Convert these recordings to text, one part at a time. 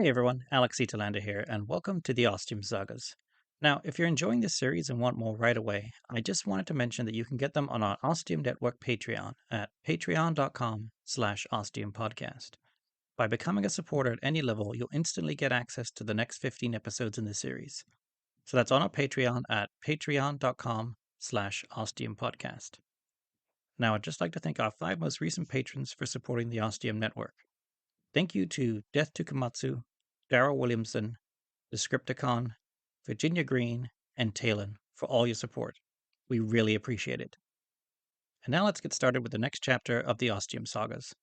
Hey everyone, Alex Telander here, and welcome to the Ostium Sagas. Now, if you're enjoying this series and want more right away, I just wanted to mention that you can get them on our Ostium Network Patreon at patreon.com/ostiumpodcast. By becoming a supporter at any level, you'll instantly get access to the next 15 episodes in the series. So that's on our Patreon at patreon.com/ostiumpodcast. Now, I'd just like to thank our 5 most recent patrons for supporting the Ostium Network. Thank you to Death to Komatsu, Daryl Williamson, Descripticon, Virginia Green, and Talon for all your support. We really appreciate it. And now let's get started with the next chapter of the Ostium Sagas.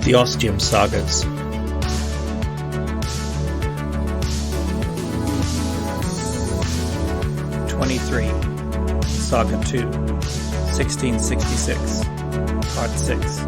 The Ostium Sagas. Saga 2, 1666, Part 6.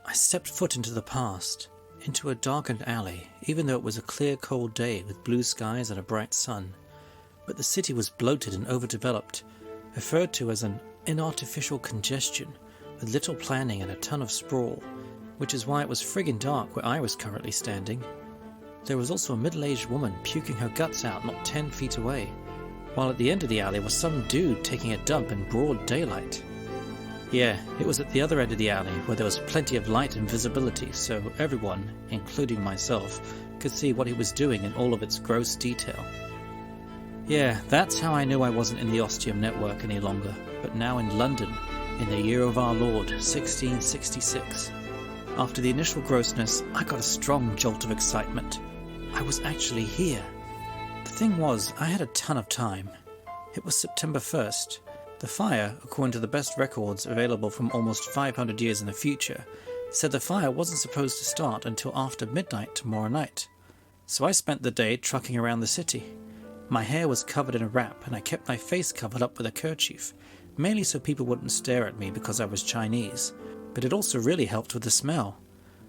I stepped foot into the past, into a darkened alley, even though it was a clear, cold day with blue skies and a bright sun. But the city was bloated and overdeveloped, referred to as an inartificial congestion, with little planning and a ton of sprawl, which is why it was friggin' dark where I was currently standing. There was also a middle-aged woman puking her guts out not 10 feet away, while at the end of the alley was some dude taking a dump in broad daylight. Yeah, it was at the other end of the alley where there was plenty of light and visibility, so everyone, including myself, could see what he was doing in all of its gross detail. Yeah, that's how I knew I wasn't in the Ostium Network any longer, but now in London, in the year of our Lord, 1666. After the initial grossness, I got a strong jolt of excitement. I was actually here. The thing was, I had a ton of time. It was September 1st. The fire, according to the best records available from almost 500 years in the future, said the fire wasn't supposed to start until after midnight tomorrow night. So I spent the day trucking around the city. My hair was covered in a wrap and I kept my face covered up with a kerchief, mainly so people wouldn't stare at me because I was Chinese, but it also really helped with the smell.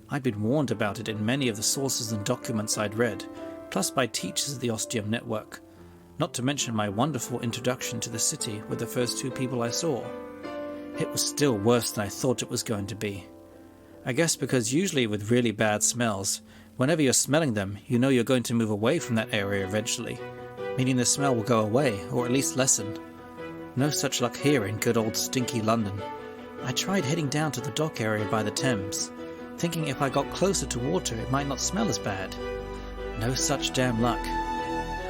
I'd been warned about it in many of the sources and documents I'd read, plus by teachers of the Ostium Network. Not to mention my wonderful introduction to the city with the first 2 people I saw. It was still worse than I thought it was going to be. I guess because usually with really bad smells, whenever you're smelling them, you know you're going to move away from that area eventually, meaning the smell will go away, or at least lessen. No such luck here in good old stinky London. I tried heading down to the dock area by the Thames, thinking if I got closer to water it might not smell as bad. No such damn luck.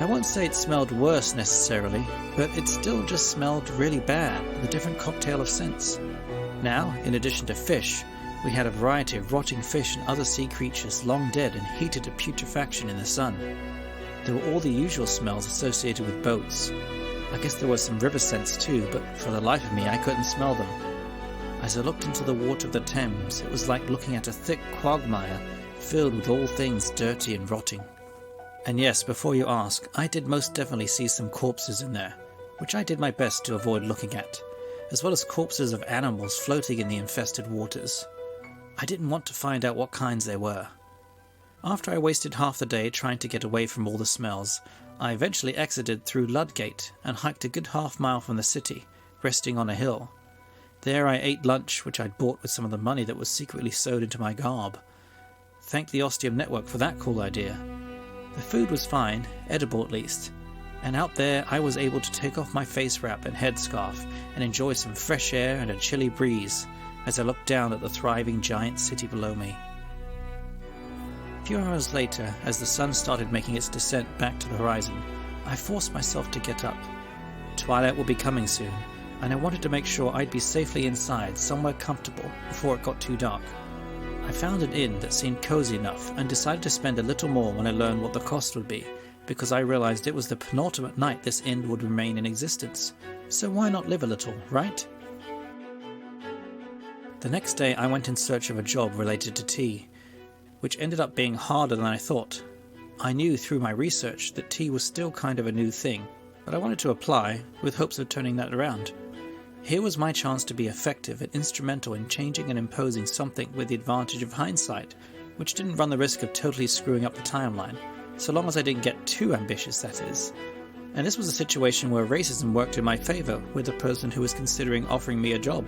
I won't say it smelled worse necessarily, but it still just smelled really bad, with a different cocktail of scents. Now, in addition to fish, we had a variety of rotting fish and other sea creatures long dead and heated to putrefaction in the sun. There were all the usual smells associated with boats. I guess there was some river scents too, but for the life of me I couldn't smell them. As I looked into the water of the Thames, it was like looking at a thick quagmire filled with all things dirty and rotting. And yes, before you ask, I did most definitely see some corpses in there, which I did my best to avoid looking at, as well as corpses of animals floating in the infested waters. I didn't want to find out what kinds they were. After I wasted half the day trying to get away from all the smells, I eventually exited through Ludgate and hiked a good half-mile from the city, resting on a hill. There I ate lunch, which I'd bought with some of the money that was secretly sewed into my garb. Thank the Ostium Network for that cool idea. The food was fine, edible at least. And out there I was able to take off my face wrap and headscarf and enjoy some fresh air and a chilly breeze as I looked down at the thriving giant city below me. A few hours later, as the sun started making its descent back to the horizon, I forced myself to get up. Twilight will be coming soon, and I wanted to make sure I'd be safely inside, somewhere comfortable, before it got too dark. I found an inn that seemed cozy enough and decided to spend a little more when I learned what the cost would be, because I realized it was the penultimate night this inn would remain in existence. So why not live a little, right? The next day I went in search of a job related to tea, which ended up being harder than I thought. I knew through my research that tea was still kind of a new thing, but I wanted to apply with hopes of turning that around. Here was my chance to be effective and instrumental in changing and imposing something with the advantage of hindsight, which didn't run the risk of totally screwing up the timeline, so long as I didn't get too ambitious, that is. And this was a situation where racism worked in my favour with the person who was considering offering me a job.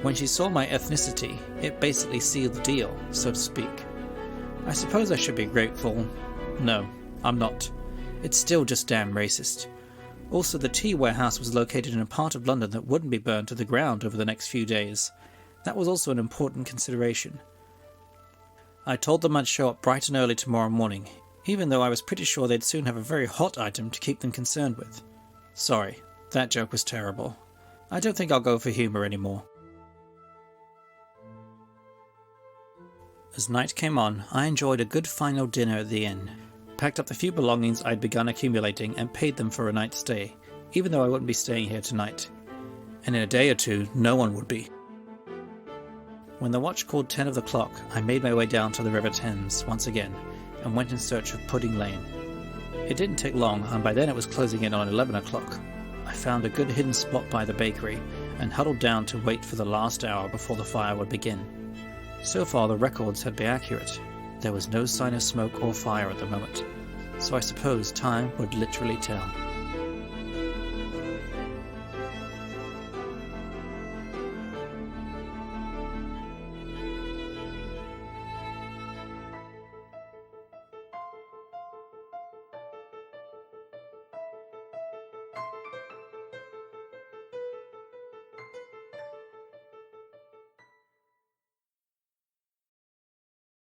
When she saw my ethnicity, it basically sealed the deal, so to speak. I suppose I should be grateful. No, I'm not. It's still just damn racist. Also, the tea warehouse was located in a part of London that wouldn't be burned to the ground over the next few days. That was also an important consideration. I told them I'd show up bright and early tomorrow morning, even though I was pretty sure they'd soon have a very hot item to keep them concerned with. Sorry, that joke was terrible. I don't think I'll go for humour anymore. As night came on, I enjoyed a good final dinner at the inn, packed up the few belongings I'd begun accumulating and paid them for a night's stay, even though I wouldn't be staying here tonight. And in a day or two, no one would be. When the watch called 10 of the clock, I made my way down to the River Thames once again, and went in search of Pudding Lane. It didn't take long, and by then it was closing in on 11 o'clock. I found a good hidden spot by the bakery, and huddled down to wait for the last hour before the fire would begin. So far the records had been accurate. There was no sign of smoke or fire at the moment, so I suppose time would literally tell.